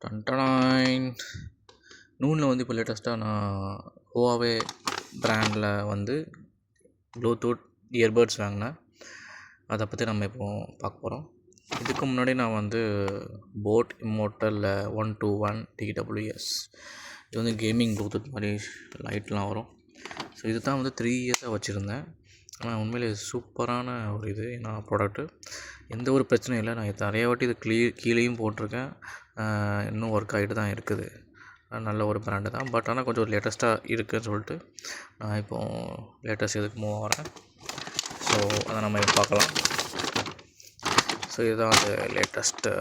டன்டனாயின் நூனில் வந்து இப்போ லேட்டஸ்ட்டாக நான் ஹுவாவே பிராண்டில் வந்து ப்ளூடூத் இயர்பட்ஸ் வாங்கினேன். அதை பற்றி நம்ம இப்போ பார்க்க போகிறோம். இதுக்கு முன்னாடி நான் வந்து போட் இம்மோர்டல் 121 TWS இது வந்து கேமிங் ப்ளூடூத் மாதிரி லைட்லாம் வரும். ஸோ இது தான் வந்து 3 இயர்ஸாக வச்சுருந்தேன். ஆனால் உண்மையிலே சூப்பரான ஒரு இது நான் ப்ராடக்ட்டு. எந்த ஒரு பிரச்சனையும் இல்லை. நான் நிறைய வாட்டி இது கீழேயும் போட்டிருக்கேன். இன்னும் ஒர்க் ஆகிட்டு தான் இருக்குது. நல்ல ஒரு பிராண்டு தான். பட் ஆனால் கொஞ்சம் லேட்டஸ்ட்டாக இருக்குதுன்னு சொல்லிட்டு நான் இப்போது லேட்டஸ்ட் இதுக்கு மூவ் ஆகிறேன். ஸோ அதை நம்ம இப்போ பார்க்கலாம். ஸோ இதுதான் அது லேட்டஸ்ட்டு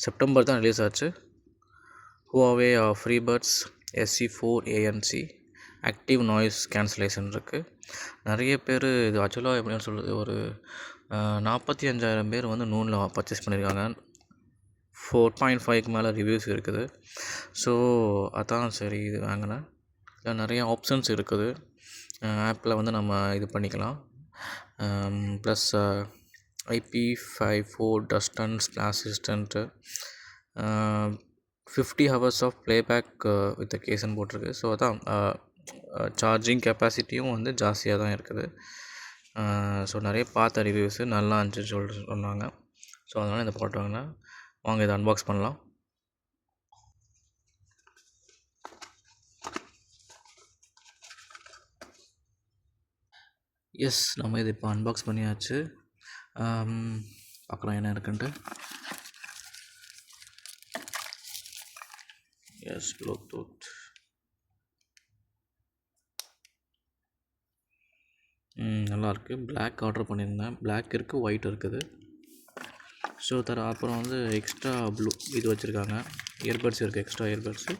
செப்டம்பர் தான் ரிலீஸ் ஆச்சு. Huawei FreeBuds SE4 ANC active noise cancellation இருக்குது. நிறைய பேர் இது ஆக்சுவலாக எப்படின்னு சொல்கிறது, ஒரு 45,000 பேர் வந்து நூனில் பர்ச்சேஸ் பண்ணியிருக்காங்க. 4.5க்கு மேலே ரிவ்யூஸ் இருக்குது. ஸோ அதான் சரி இது வாங்கினேன். இதில் நிறைய ஆப்ஷன்ஸ் இருக்குது. ஆப்பில் வந்து நம்ம இது பண்ணிக்கலாம். Plus IP54 dust and splash resistant, 50 hours of playback with கேஸ்ன்னு போட்டிருக்கு. ஸோ அதான் சார்ஜிங் கெப்பாசிட்டியும் வந்து ஜாஸ்தியாக தான் இருக்குது. ஸோ நிறைய பார்த்த ரிவ்யூஸு நல்லா இருந்துச்சுன்னு சொல்லிட்டு சொன்னாங்க. ஸோ அதனால் இந்த ப்ராடக்ட் வாங்கினேன். வாங்க இதை அன்பாக்ஸ் பண்ணலாம். எஸ், நம்ம இது இப்போ அன்பாக்ஸ் பண்ணியாச்சு. பார்க்கலாம் என்ன இருக்குன்ட்டு. Yes, Bluetooth. நல்லாயிருக்கு. பிளாக் ஆர்டர் பண்ணியிருந்தேன். பிளாக் இருக்குது, ஒயிட் இருக்குது. ஸோ அப்புறம் வந்து எக்ஸ்ட்ரா இது வச்சுருக்காங்க. இயர்பட்ஸ் இருக்குது, எக்ஸ்ட்ரா இயர்பட்ஸு.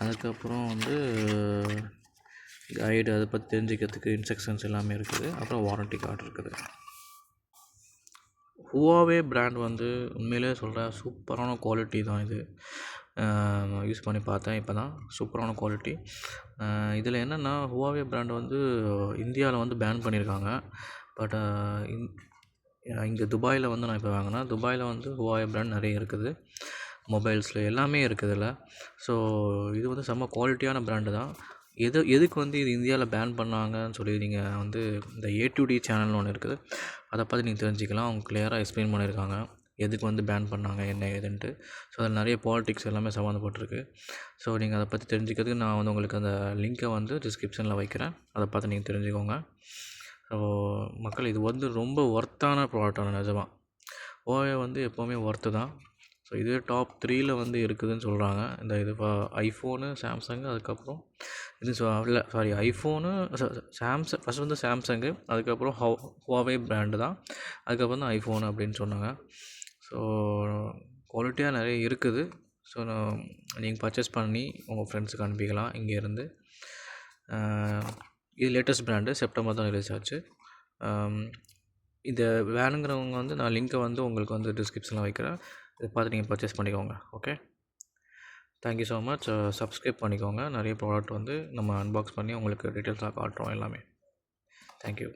அதுக்கப்புறம் வந்து கைடு, அதை பற்றி தெரிஞ்சுக்கிறதுக்கு இன்ஸ்ட்ரக்ஷன்ஸ் எல்லாமே இருக்குது. அப்புறம் வாரண்ட்டி கார்டு இருக்குது. ஹுவாவே பிராண்ட் வந்து உண்மையிலே சொல்கிறேன், சூப்பரான குவாலிட்டி தான் இது. யூஸ் பண்ணி பார்த்தேன் இப்போ தான். சூப்பரான குவாலிட்டி. இதில் என்னென்னா, ஹுவாவே பிராண்ட் வந்து இந்தியாவில் வந்து பேன் பண்ணியிருக்காங்க. பட் இங்கே துபாயில் வந்து நான் இப்போ வாங்கினேன். துபாயில் வந்து ஹுவாவே பிராண்ட் நிறைய இருக்குது. மொபைல்ஸில் எல்லாமே இருக்குது இதில். ஸோ இது வந்து செம்ம குவாலிட்டியான பிராண்டு தான். எதுக்கு வந்து இது இந்தியாவில் பேன் பண்ணாங்கன்னு சொல்லி நீங்கள் வந்து இந்த A2D சேனல்னு ஒன்று இருக்குது, அதை பற்றி நீங்கள் தெரிஞ்சுக்கலாம். அவங்க கிளியராக எக்ஸ்பிளைன் பண்ணியிருக்காங்க எதுக்கு வந்து பேன் பண்ணாங்க என்ன ஏதுன்ட்டு. ஸோ அதில் நிறைய பாலிட்டிக்ஸ் எல்லாமே சம்மந்தப்பட்டிருக்கு. ஸோ நீங்கள் அதை பற்றி தெரிஞ்சுக்கிறதுக்கு நான் வந்து உங்களுக்கு அந்த லிங்க்கை வந்து டிஸ்கிரிப்ஷனில் வைக்கிறேன். அதை பார்த்து நீங்கள் தெரிஞ்சுக்கோங்க. ஸோ மக்கள், இது வந்து ரொம்ப ஒர்த்தான ப்ராடக்டான நிஜமாக. ஓவே வந்து எப்போவுமே ஒர்த்து தான். ஸோ இதுவே டாப் 3ல் வந்து இருக்குதுன்னு சொல்கிறாங்க. இந்த இது ஐஃபோனு, சாம்சங்கு, அதுக்கப்புறம் இது ஐஃபோனு, சாம்சங். ஃபஸ்ட் வந்து சாம்சங்கு, அதுக்கப்புறம் ஹுவாவே பிராண்டு தான், அதுக்கப்புறம் தான் ஐஃபோனு அப்படின்னு சொன்னாங்க. ஸோ குவாலிட்டியாக நிறைய இருக்குது. ஸோ நீங்கள் பர்ச்சேஸ் பண்ணி உங்கள் ஃப்ரெண்ட்ஸுக்கு அனுப்பிக்கலாம் இங்கேருந்து. இது லேட்டஸ்ட் பிராண்டு, செப்டம்பர் தான் ரிலீஸ் ஆச்சு. இதை வேணுங்கிறவங்க வந்து நான் லிங்க்கை வந்து உங்களுக்கு வந்து டிஸ்கிரிப்ஷனில் வைக்கிறேன். இதை பார்த்து நீங்கள் பர்ச்சேஸ் பண்ணிக்கோங்க. Okay, thank you so much. Subscribe பண்ணிக்கோங்க. நிறைய ப்ராடக்ட் வந்து நம்ம அன்பாக்ஸ் பண்ணி உங்களுக்கு டீட்டெயில்ஸாக காட்டுறோம் எல்லாமே. தேங்க்யூ.